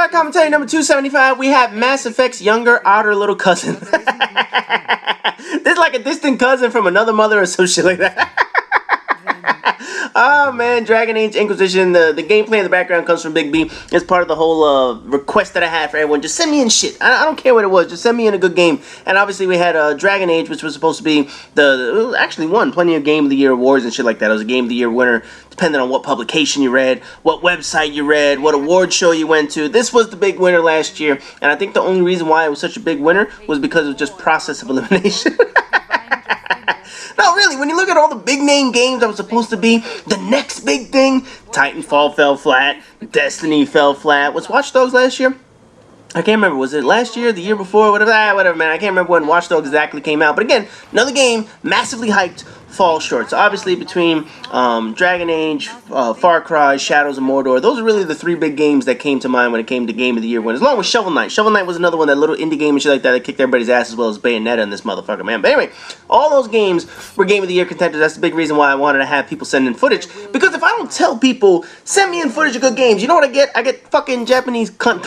Certified Commentary number 275, we have Mass Effect's younger, outer little cousin. This is like a distant cousin from another mother or some shit like that. Oh man, Dragon Age Inquisition, the gameplay in the background comes from Big B. It's part of the whole request that I had for everyone. Just send me in shit. I don't care what it was. Just send me in a good game. And obviously we had Dragon Age, which was supposed to be it actually won plenty of Game of the Year awards and shit like that. It was a Game of the Year winner, depending on what publication you read, what website you read, what award show you went to. This was the big winner last year. And I think the only reason why it was such a big winner was because of just process of elimination. No, really, when you look at all the big name games that was supposed to be the next big thing, Titanfall fell flat, Destiny fell flat. Was Watch Dogs last year? I can't remember. Was it last year, the year before, whatever, man. I can't remember when Watch Dogs exactly came out. But again, another game, massively hyped, falls short. So obviously between Dragon Age, Far Cry, Shadows of Mordor, those are really the three big games that came to mind when it came to Game of the Year winners, along with Shovel Knight. Shovel Knight was another one, that little indie game and shit like that kicked everybody's ass, as well as Bayonetta and this motherfucker, man. But anyway, all those games were Game of the Year contenders. That's the big reason why I wanted to have people send in footage, because if I don't tell people, send me in footage of good games, you know what I get? I get fucking Japanese cunt.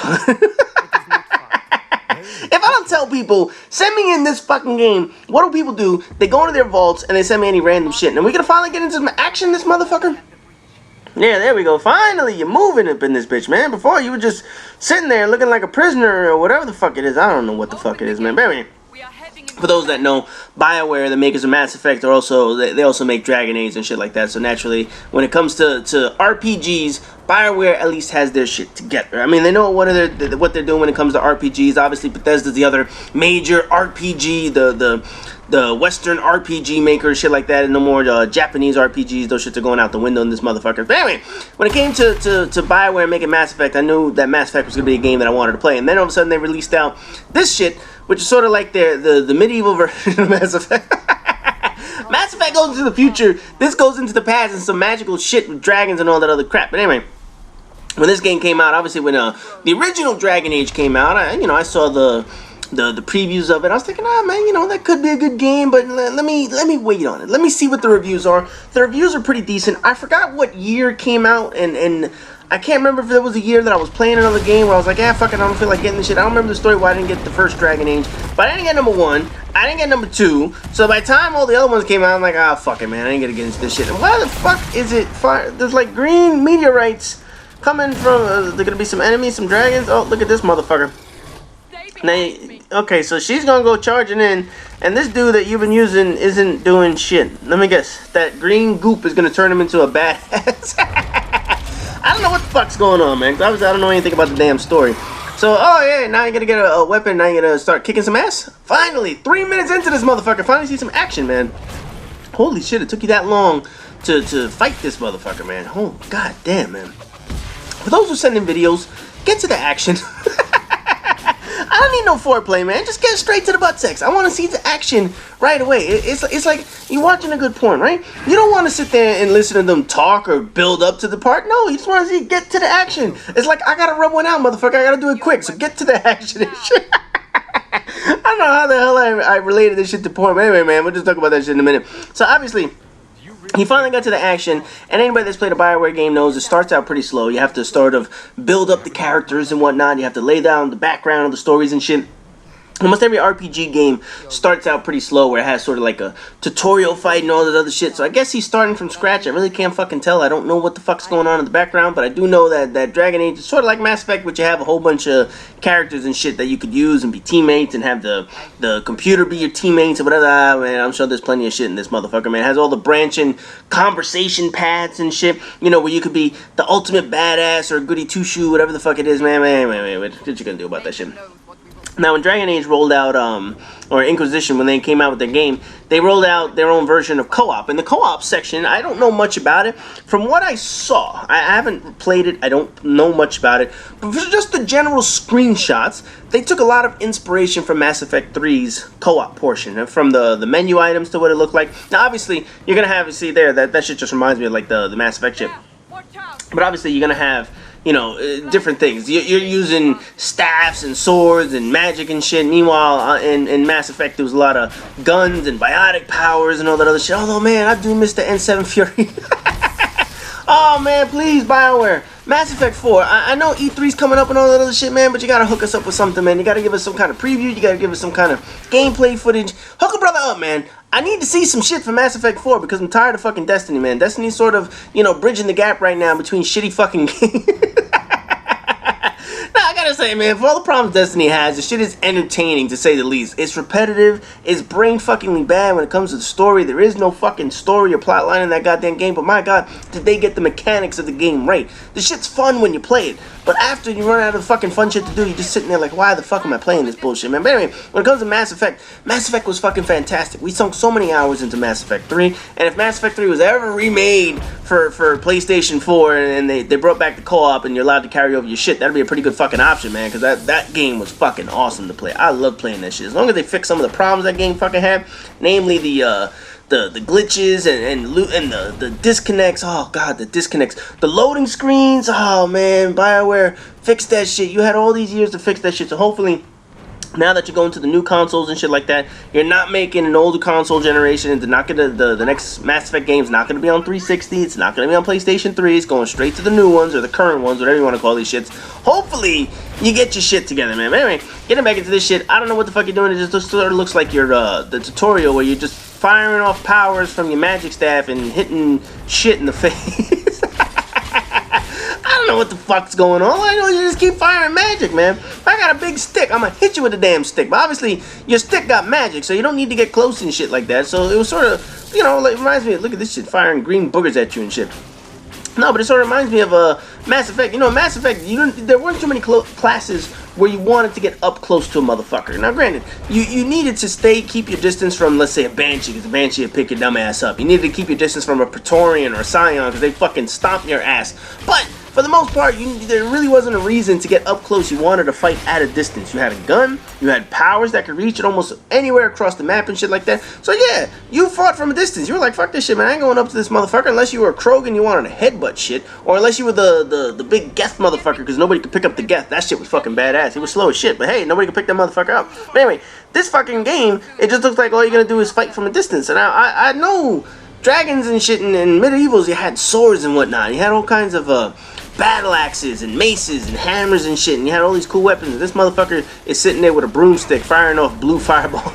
If I don't tell people, send me in this fucking game, what do people do? They go into their vaults and they send me any random shit. And we gonna finally get into some action, this motherfucker? Yeah, there we go. Finally, you're moving up in this bitch, man. Before, you were just sitting there looking like a prisoner or whatever the fuck it is. I don't know what the fuck it is, man. But anyway, for those that know, BioWare, the makers of Mass Effect, are also they also make Dragon Age and shit like that. So naturally, when it comes to RPGs, BioWare at least has their shit together. I mean, they know what they're doing when it comes to RPGs. Obviously, Bethesda's the other major RPG, the Western RPG maker, shit like that, and no more Japanese RPGs. Those shits are going out the window in this motherfucker. But anyway, when it came to BioWare making Mass Effect, I knew that Mass Effect was gonna be a game that I wanted to play. And then all of a sudden, they released out this shit, which is sort of like the medieval version of Mass Effect. Mass Effect goes into the future. This goes into the past and some magical shit with dragons and all that other crap. But anyway, when this game came out, obviously when the original Dragon Age came out, I saw the previews of it. I was thinking, man, that could be a good game, but let me wait on it. Let me see what the reviews are. The reviews are pretty decent. I forgot what year it came out, and I can't remember if there was a year that I was playing another game where I was like, fuck it, I don't feel like getting this shit. I don't remember the story why I didn't get the first Dragon Age, but I didn't get number 1. I didn't get number 2. So by the time all the other ones came out, I'm like, fuck it, man, I ain't gonna get into this shit. And why the fuck is it fire? There's like green meteorites coming from, there gonna be some enemies, some dragons. Oh, look at this motherfucker. Now, okay, so she's gonna go charging in, and this dude that you've been using isn't doing shit. Let me guess, that green goop is gonna turn him into a badass. I don't know what the fuck's going on, man, 'cause obviously I don't know anything about the damn story. So, oh yeah, now you're gonna get a weapon, now you're gonna start kicking some ass? Finally, 3 minutes into this motherfucker, finally see some action, man. Holy shit, it took you that long to fight this motherfucker, man. Oh, god damn, man. For those who send in videos, get to the action. I don't need no foreplay, man. Just get straight to the butt sex. I want to see the action right away. It's like you're watching a good porn, right? You don't want to sit there and listen to them talk or build up to the part. No, you just want to see get to the action. It's like, I gotta rub one out, motherfucker. I gotta do it quick. So get to the action and shit. I don't know how the hell I related this shit to porn. But anyway, man, we'll just talk about that shit in a minute. So obviously, he finally got to the action, and anybody that's played a BioWare game knows it starts out pretty slow. You have to sort of build up the characters and whatnot. You have to lay down the background of the stories and shit. Almost every RPG game starts out pretty slow, where it has sort of like a tutorial fight and all that other shit. So I guess he's starting from scratch. I really can't fucking tell. I don't know what the fuck's going on in the background, but I do know that Dragon Age is sort of like Mass Effect, which you have a whole bunch of characters and shit that you could use and be teammates, and have the computer be your teammates or whatever. Man, I'm sure there's plenty of shit in this motherfucker, man. It has all the branching conversation paths and shit, where you could be the ultimate badass or goody two-shoe, whatever the fuck it is, man. What you gonna do about that shit? Now, when Dragon Age rolled out, or Inquisition, when they came out with their game, they rolled out their own version of co-op. In the co-op section, I don't know much about it. From what I saw, I haven't played it, I don't know much about it, but for just the general screenshots, they took a lot of inspiration from Mass Effect 3's co-op portion, from the menu items to what it looked like. Now, obviously, you're going to have, see there, that shit just reminds me of like the Mass Effect shit. But obviously, you're going to have different things. You're using staffs and swords and magic and shit. Meanwhile, in Mass Effect, there was a lot of guns and biotic powers and all that other shit. Although, man, I do miss the N7 Fury. Oh man, please, BioWare. Mass Effect 4. I know E3's coming up and all that other shit, man, but you gotta hook us up with something, man. You gotta give us some kind of preview. You gotta give us some kind of gameplay footage. Hook a brother up, man. I need to see some shit for Mass Effect 4 because I'm tired of fucking Destiny, man. Destiny's sort of, bridging the gap right now between shitty fucking games. I gotta say, man, for all the problems Destiny has, the shit is entertaining to say the least. It's repetitive, it's brain fuckingly bad when it comes to the story. There is no fucking story or plot line in that goddamn game, but my god, did they get the mechanics of the game right. The shit's fun when you play it, but after you run out of fucking fun shit to do, you're just sitting there like, why the fuck am I playing this bullshit, man? But anyway, when it comes to Mass Effect was fucking fantastic. We sunk so many hours into Mass Effect 3, and if Mass Effect 3 was ever remade for PlayStation 4 and they brought back the co-op and you're allowed to carry over your shit, that'd be a pretty good fucking option, man, because that game was fucking awesome to play. I love playing that shit. As long as they fix some of the problems that game fucking had, namely the glitches and the disconnects. Oh god, the disconnects, the loading screens. Oh man, BioWare, fix that shit. You had all these years to fix that shit, so hopefully now that you're going to the new consoles and shit like that, you're not making an older console generation. It's not gonna, the next Mass Effect game's not going to be on 360. It's not going to be on PlayStation 3. It's going straight to the new ones or the current ones, whatever you want to call these shits. Hopefully, you get your shit together, man. But anyway, getting back into this shit, I don't know what the fuck you're doing. It just sort of looks like your the tutorial where you're just firing off powers from your magic staff and hitting shit in the face. I don't know what the fuck's going on. I know you just keep firing magic, man. If I got a big stick, I'm gonna hit you with the damn stick. But obviously, your stick got magic, so you don't need to get close and shit like that. So it was sort of, like, reminds me of, look at this shit, firing green boogers at you and shit. No, but it sort of reminds me of Mass Effect. Mass Effect, there weren't too many classes where you wanted to get up close to a motherfucker. Now, granted, you needed to keep your distance from, let's say, a Banshee, because a Banshee would pick your dumb ass up. You needed to keep your distance from a Praetorian or a Scion, because they fucking stomp your ass. But for the most part, there really wasn't a reason to get up close. You wanted to fight at a distance. You had a gun, you had powers that could reach it almost anywhere across the map and shit like that. So yeah, you fought from a distance. You were like, fuck this shit, man. I ain't going up to this motherfucker unless you were a Krogan and you wanted to headbutt shit, or unless you were the big Geth motherfucker, because nobody could pick up the Geth. That shit was fucking badass. It was slow as shit, but hey, nobody could pick that motherfucker up. But anyway, this fucking game, it just looks like all you're gonna do is fight from a distance. And I know dragons and shit and medievals, you had swords and whatnot. You had all kinds of battle axes and maces and hammers and shit, and you had all these cool weapons. And this motherfucker is sitting there with a broomstick firing off blue fireballs.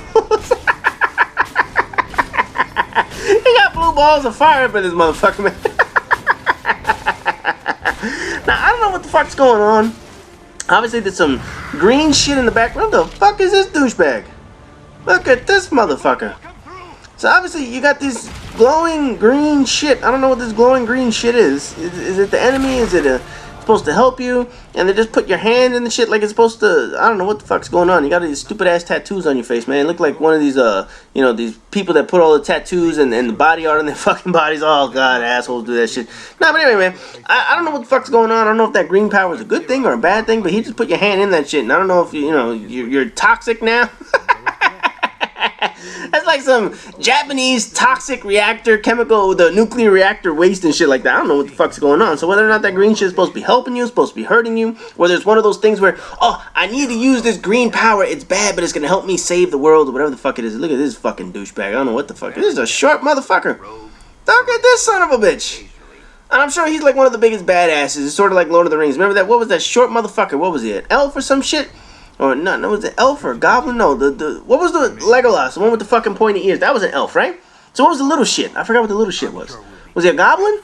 He got blue balls of fire up in this motherfucker, man. Now, I don't know what the fuck's going on. Obviously, there's some green shit in the background. What the fuck is this douchebag? Look at this motherfucker. So obviously you got this glowing green shit. I don't know what this glowing green shit is. Is it the enemy? Is it supposed to help you? And they just put your hand in the shit like it's supposed to. I don't know what the fuck's going on. You got these stupid ass tattoos on your face, man. You look like one of these these people that put all the tattoos and the body art on their fucking bodies. Oh god, assholes do that shit. Nah, but anyway, man, I don't know what the fuck's going on. I don't know if that green power is a good thing or a bad thing, but he just put your hand in that shit, and I don't know if you're toxic now. That's like some Japanese toxic reactor chemical, the nuclear reactor waste and shit like that. I don't know what the fuck's going on. So whether or not that green shit is supposed to be helping you, supposed to be hurting you, whether it's one of those things where, oh, I need to use this green power, it's bad, but it's gonna help me save the world, or whatever the fuck it is. Look at this fucking douchebag. I don't know what the fuck. This is a short motherfucker. Look at this son of a bitch. And I'm sure he's like one of the biggest badasses. It's sort of like Lord of the Rings. Remember that? What was that short motherfucker? What was he, an elf or some shit? Or no, was it elf or goblin? No, what was the Legolas, the one with the fucking pointy ears? That was an elf, right? So what was the little shit? I forgot what the little shit was. Was he a goblin?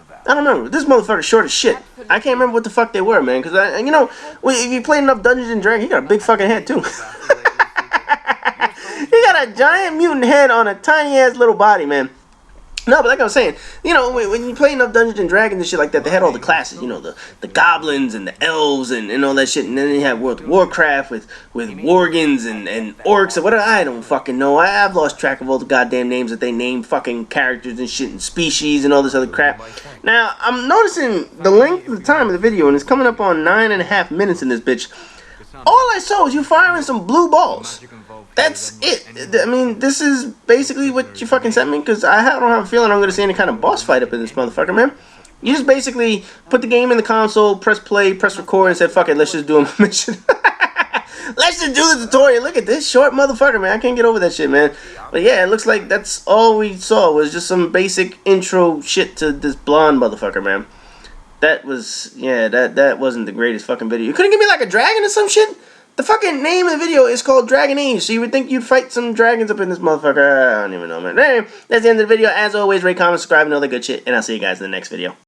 I don't remember. This motherfucker's short as shit. I can't remember what the fuck they were, man. Because if you play enough Dungeons and Dragons, he got a big fucking head too. He got a giant mutant head on a tiny ass little body, man. No, but like I was saying, when you play enough Dungeons and Dragons and shit like that, they had all the classes, the goblins and the elves and all that shit, and then they had World of Warcraft with worgans and orcs or whatever. I don't fucking know. I've lost track of all the goddamn names that they name fucking characters and shit and species and all this other crap. Now, I'm noticing the length of the time of the video, and it's coming up on 9.5 minutes in this bitch. All I saw was you firing some blue balls. That's it. I mean, this is basically what you fucking sent me, because I don't have a feeling I'm going to see any kind of boss fight up in this motherfucker, man. You just basically put the game in the console, press play, press record, and said, fuck it, let's just do a mission. Let's just do the tutorial. Look at this short motherfucker, man. I can't get over that shit, man. But yeah, it looks like that's all we saw was just some basic intro shit to this blonde motherfucker, man. That was, yeah, that wasn't the greatest fucking video. You couldn't give me like a dragon or some shit? The fucking name of the video is called Dragon Age, so you would think you'd fight some dragons up in this motherfucker. I don't even know, man. Anyway, that's the end of the video. As always, rate, comment, subscribe, and all that good shit, and I'll see you guys in the next video.